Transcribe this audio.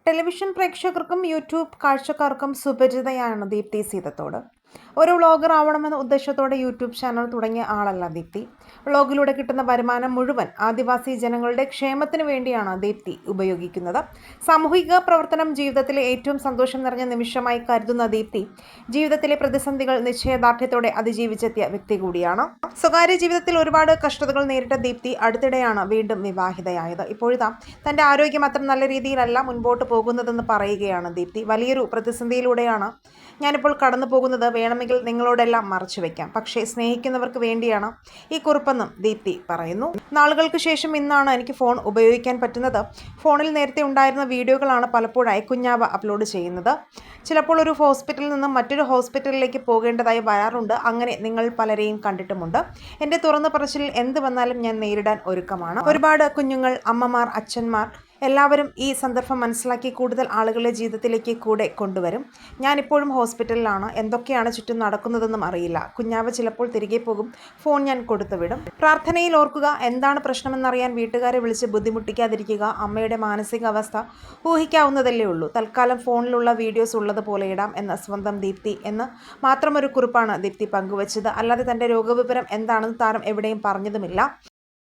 Television പ്രേക്ഷകർക്കും YouTube കാഴ്ചക്കാർക്കും സുപരിചിതയാണ് Deepthi Seethathodu. ഒരു vlogger ആവണമെന്ന ഉദ്ദേശത്തോടെ യൂട്യൂബ് ചാനൽ തുടങ്ങിയ ആളല്ല ദീപ്തി. വ്ളോഗിലൂടെ കിട്ടുന്ന വരുമാനം മുഴുവൻ ആദിവാസി ജനങ്ങളുടെ ക്ഷേമത്തിന് വേണ്ടിയാണ് ദീപ്തി ഉപയോഗിക്കുന്നത്. സാമൂഹിക പ്രവർത്തനം ജീവിതത്തിലെ ഏറ്റവും സന്തോഷം നിറഞ്ഞ നിമിഷമായി കരുതുന്ന ദീപ്തി ജീവിതത്തിലെ പ്രതിസന്ധികൾ നിശ്ചയദാർഢ്യത്തോടെ അതിജീവിച്ചെത്തിയ വ്യക്തി കൂടിയാണ്. സ്വകാര്യ ജീവിതത്തിൽ ഒരുപാട് കഷ്ടതകൾ നേരിട്ട ദീപ്തി അടുത്തിടെയാണ് വീണ്ടും വിവാഹിതയായത്. ഇപ്പോഴിതാ തൻ്റെ ആരോഗ്യം അത്ര നല്ല രീതിയിലല്ല മുൻപോട്ട് പോകുന്നതെന്ന് പറയുകയാണ് ദീപ്തി. വലിയൊരു പ്രതിസന്ധിയിലൂടെയാണ് ഞാനിപ്പോൾ കടന്നു പോകുന്നത്. വേണമെങ്കിൽ നിങ്ങളോടെല്ലാം മറച്ചു വയ്ക്കാം, പക്ഷേ സ്നേഹിക്കുന്നവർക്ക് വേണ്ടിയാണ് ഈ കുറിപ്പെന്നും ദീപ്തി പറയുന്നു. നാളുകൾക്ക് ശേഷം ഇന്നാണ് എനിക്ക് ഫോൺ ഉപയോഗിക്കാൻ പറ്റുന്നത്. ഫോണിൽ നേരത്തെ ഉണ്ടായിരുന്ന വീഡിയോകളാണ് പലപ്പോഴായി കുഞ്ഞാവ അപ്ലോഡ് ചെയ്യുന്നത്. ചിലപ്പോൾ ഒരു ഹോസ്പിറ്റലിൽ നിന്നും മറ്റൊരു ഹോസ്പിറ്റലിലേക്ക് പോകേണ്ടതായി വരാറുണ്ട്. അങ്ങനെ നിങ്ങൾ പലരെയും കണ്ടിട്ടുമുണ്ട്. എൻ്റെ തുറന്നു പറച്ചിലിൽ എന്ത് വന്നാലും ഞാൻ നേരിടാൻ ഒരുക്കമാണ്. ഒരുപാട് കുഞ്ഞുങ്ങൾ, അമ്മമാർ, അച്ഛന്മാർ എല്ലാവരും ഈ സന്ദർഭം മനസ്സിലാക്കി കൂടുതൽ ആളുകളുടെ ജീവിതത്തിലേക്ക് കൂടെ കൊണ്ടുവരും. ഞാനിപ്പോഴും ഹോസ്പിറ്റലിലാണ്. എന്തൊക്കെയാണ് ചുറ്റും നടക്കുന്നതെന്നും അറിയില്ല. കുഞ്ഞാവ ചിലപ്പോൾ തിരികെ പോകും. ഫോൺ ഞാൻ കൊടുത്തുവിടും. പ്രാർത്ഥനയിൽ ഓർക്കുക. എന്താണ് പ്രശ്നമെന്നറിയാൻ വീട്ടുകാരെ വിളിച്ച് ബുദ്ധിമുട്ടിക്കാതിരിക്കുക. അമ്മയുടെ മാനസികാവസ്ഥ ഊഹിക്കാവുന്നതല്ലേ ഉള്ളൂ. തൽക്കാലം ഫോണിലുള്ള വീഡിയോസ് ഉള്ളതുപോലെ ഇടാം എന്ന സ്വന്തം ദീപ്തി എന്ന് മാത്രമൊരു കുറിപ്പാണ് ദീപ്തി പങ്കുവച്ചത്. അല്ലാതെ തൻ്റെ രോഗവിവരം എന്താണെന്ന് താരം എവിടെയും പറഞ്ഞതുമില്ല.